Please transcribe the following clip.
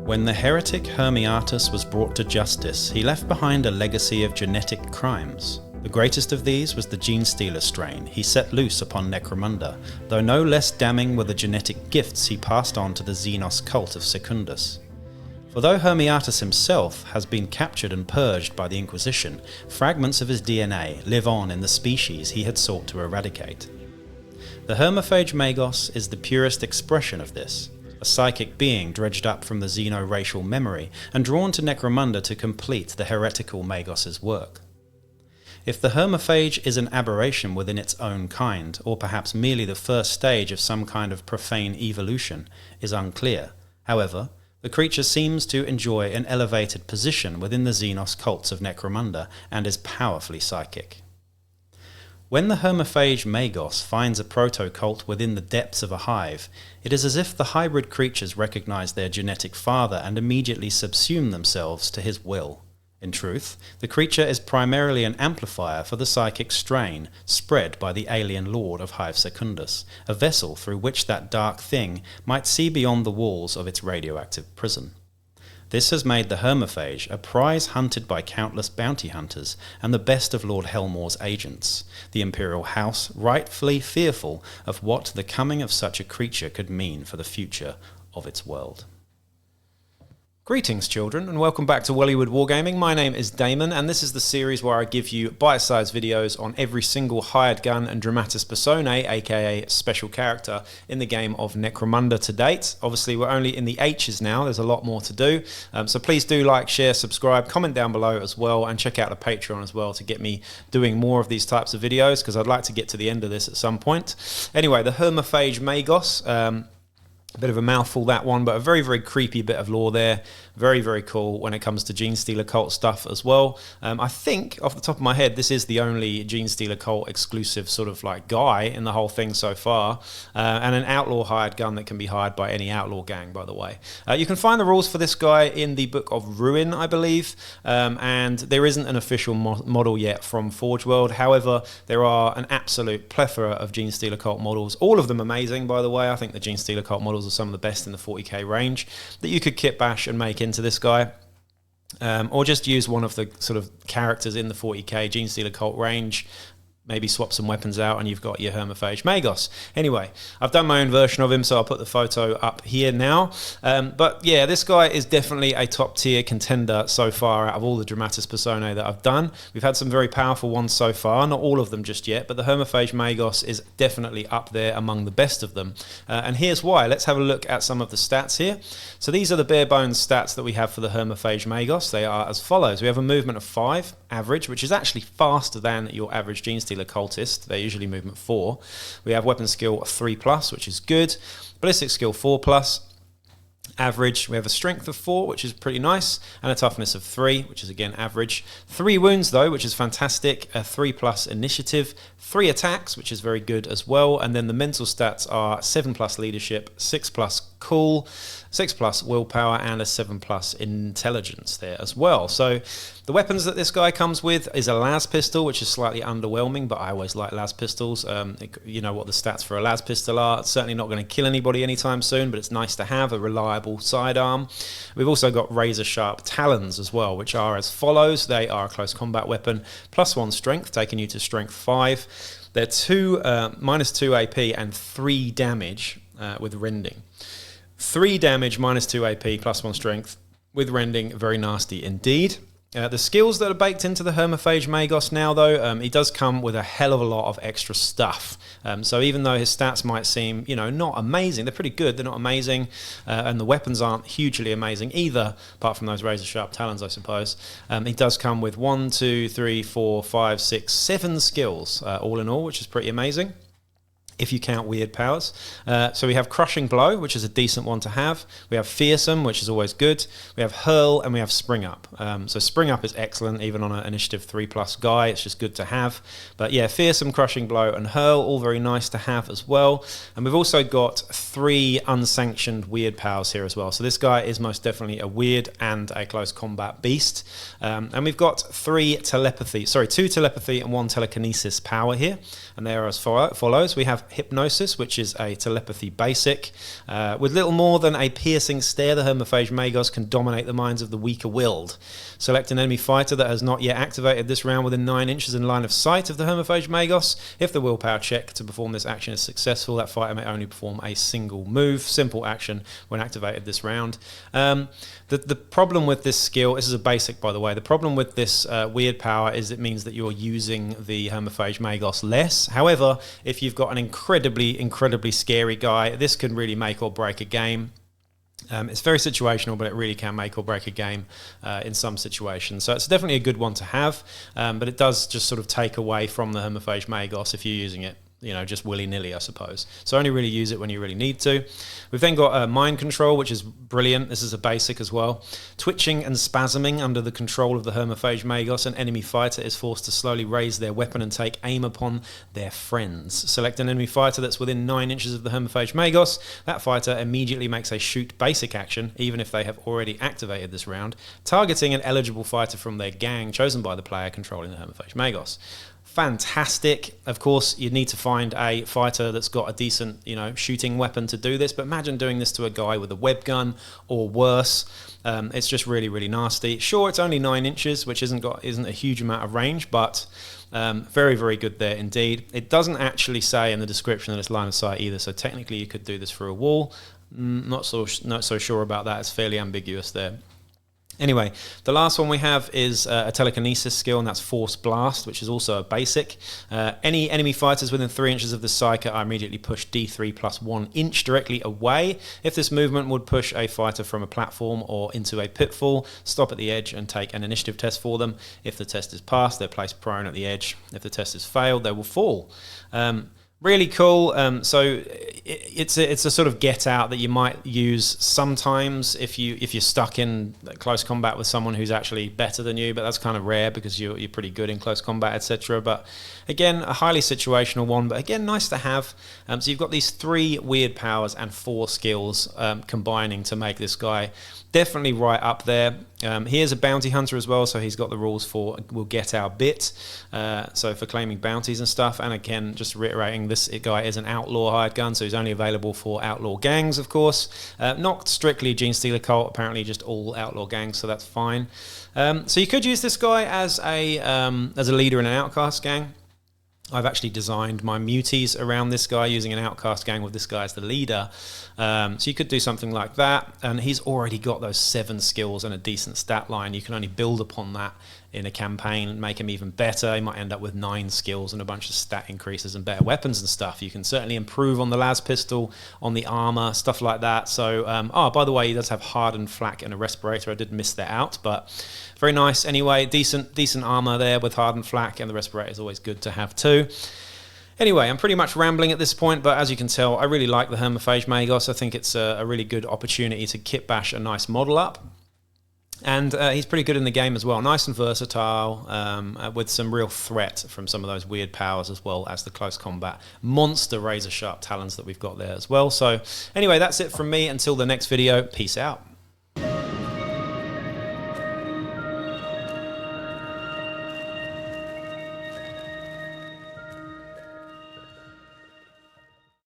When the heretic Hermiatus was brought to justice, he left behind a legacy of genetic crimes. The greatest of these was the gene-stealer strain he set loose upon Necromunda, though no less damning were the genetic gifts he passed on to the Xenos cult of Secundus. For though Hermiatus himself has been captured and purged by the Inquisition, fragments of his DNA live on in the species he had sought to eradicate. The Hermaphage Magos is the purest expression of this, a psychic being dredged up from the xeno-racial memory and drawn to Necromunda to complete the heretical Magos' work. If the Hermaphage is an aberration within its own kind, or perhaps merely the first stage of some kind of profane evolution, is unclear. However, the creature seems to enjoy an elevated position within the Xenos cults of Necromunda and is powerfully psychic. When the Hermaphage Magos finds a proto-cult within the depths of a hive, it is as if the hybrid creatures recognize their genetic father and immediately subsume themselves to his will. In truth, the creature is primarily an amplifier for the psychic strain spread by the alien lord of Hive Secundus, a vessel through which that dark thing might see beyond the walls of its radioactive prison. This has made the Hermaphage a prize hunted by countless bounty hunters and the best of Lord Helmore's agents, the Imperial House rightfully fearful of what the coming of such a creature could mean for the future of its world. Greetings children and welcome back to Wellywood Wargaming. My name is Damon and this is the series where I give you bite-sized videos on every single hired gun and dramatis personae, aka special character, in the game of Necromunda to date. Obviously we're only in the H's now, there's a lot more to do, so please do like, share, subscribe, comment down below as well, and check out the Patreon as well to get me doing more of these types of videos, because I'd like to get to the end of this at some point. Anyway, the Hermaphage Magos, a bit of a mouthful that one, but a very, very creepy bit of lore there. Very, very cool when it comes to Gene Stealer cult stuff as well. I think, off the top of my head, this is the only Gene Stealer cult exclusive sort of like guy in the whole thing so far. And an outlaw hired gun that can be hired by any outlaw gang, by the way. You can find the rules for this guy in the Book of Ruin, I believe. And there isn't an official model yet from Forge World. However, there are an absolute plethora of Gene Stealer cult models. All of them amazing, by the way. I think the Gene Stealer cult models are some of the best in the 40k range that you could kit bash and make into this guy, or just use one of the sort of characters in the 40k Gene Stealer cult range. Maybe swap some weapons out and you've got your Hermaphage Magos. Anyway, I've done my own version of him, so I'll put the photo up here now. But yeah, this guy is definitely a top tier contender so far out of all the Dramatis Personae that I've done. We've had some very powerful ones so far, not all of them just yet, but the Hermaphage Magos is definitely up there among the best of them. And here's why. Let's have a look at some of the stats here. So these are the bare bones stats that we have for the Hermaphage Magos. They are as follows. We have a movement of 5, average, which is actually faster than your average Gene Stealer cultist. They're usually movement 4. We have weapon skill 3+, which is good. Ballistic skill 4+. Average. We have a strength of 4, which is pretty nice, and a toughness of 3, which is again average. 3 wounds though, which is fantastic. A 3+ initiative, 3 attacks, which is very good as well. And then the mental stats are 7+ leadership, 6+ cool, 6+ willpower, and a 7+ intelligence there as well. So the weapons that this guy comes with is a las pistol, which is slightly underwhelming, but I always like las pistols. You know what the stats for a las pistol are. It's certainly not going to kill anybody anytime soon, but it's nice to have a reliable sidearm. We've also got razor sharp talons as well, which are as follows. They are a close combat weapon, +1 strength, taking you to strength 5. They're -2 AP and 3 damage with rending. 3 damage, -2 AP, +1 strength with rending. Very nasty indeed. The skills that are baked into the Hermaphage Magos now, though, he does come with a hell of a lot of extra stuff. So even though his stats might seem, you know, not amazing, they're pretty good, they're not amazing, and the weapons aren't hugely amazing either, apart from those razor-sharp talons, I suppose. He does come with 1, 2, 3, 4, 5, 6, 7 skills, all in all, which is pretty amazing, if you count weird powers. So we have Crushing Blow, which is a decent one to have. We have Fearsome, which is always good. We have Hurl, and we have Spring Up. So Spring Up is excellent, even on an Initiative 3+ guy. It's just good to have. But yeah, Fearsome, Crushing Blow, and Hurl, all very nice to have as well. And we've also got 3 unsanctioned weird powers here as well. So this guy is most definitely a weird and a close combat beast. And we've got 2 telepathy and 1 telekinesis power here. And they are as follows. We have Hypnosis, which is a telepathy basic. With little more than a piercing stare, the Hermaphage Magos can dominate the minds of the weaker willed. Select an enemy fighter that has not yet activated this round within 9 inches in line of sight of the Hermaphage Magos. If the willpower check to perform this action is successful, that fighter may only perform a single move. Simple action when activated this round. The problem with this skill, this is a basic by the way, the problem with this weird power is it means that you're using the Hermaphage Magos less. However, if you've got an incredibly scary guy, this can really make or break a game. It's very situational, but it really can make or break a game in some situations. So it's definitely a good one to have, but it does just sort of take away from the Hermaphage Magos if you're using it, you know, just willy-nilly, I suppose. So only really use it when you really need to. We've then got mind control, which is brilliant. This is a basic as well. Twitching and spasming under the control of the Hermaphage Magos. An enemy fighter is forced to slowly raise their weapon and take aim upon their friends. Select an enemy fighter that's within 9 inches of the Hermaphage Magos. That fighter immediately makes a shoot basic action, even if they have already activated this round, targeting an eligible fighter from their gang chosen by the player controlling the Hermaphage Magos. Fantastic. Of course, you need to find a fighter that's got a decent, you know, shooting weapon to do this, but imagine doing this to a guy with a web gun or worse. It's just really nasty. Sure, it's only 9 inches, which isn't a huge amount of range, but very good there indeed. It doesn't actually say in the description that it's line of sight either, so technically you could do this through a wall. Not so sure about that. It's fairly ambiguous there. Anyway, the last one we have is a telekinesis skill, and that's Force Blast, which is also a basic. Any enemy fighters within 3 inches of the psyker are immediately pushed D3 plus 1 inch directly away. If this movement would push a fighter from a platform or into a pitfall, stop at the edge and take an initiative test for them. If the test is passed, they're placed prone at the edge. If the test is failed, they will fall. Really cool. So it's a sort of get out that you might use sometimes if you're stuck in close combat with someone who's actually better than you, but that's kind of rare because you're pretty good in close combat, etc. But again, a highly situational one, but again, nice to have. So you've got these 3 weird powers and 4 skills combining to make this guy definitely right up there. He is a bounty hunter as well, so he's got the rules for we'll get our bit, so for claiming bounties and stuff. And again, just reiterating, this guy is an outlaw hired gun, so he's only available for outlaw gangs, of course. Not strictly Gene Stealer Cult, apparently just all outlaw gangs, so that's fine. So you could use this guy as a leader in an outcast gang. I've actually designed my muties around this guy using an outcast gang with this guy as the leader. So you could do something like that. And he's already got those 7 skills and a decent stat line. You can only build upon that in a campaign and make him even better. He might end up with 9 skills and a bunch of stat increases and better weapons and stuff. You can certainly improve on the las pistol, on the armor, stuff like that. So, by the way, he does have hardened flak and a respirator. I did miss that out, but very nice. Anyway, decent armor there with hardened flak, and the respirator is always good to have too. Anyway, I'm pretty much rambling at this point, but as you can tell, I really like the Hermaphage Magos. I think it's a really good opportunity to kit bash a nice model up. And he's pretty good in the game as well. Nice and versatile, with some real threat from some of those weird powers, as well as the close combat monster razor sharp talons that we've got there as well. So anyway, that's it from me. Until the next video, peace out.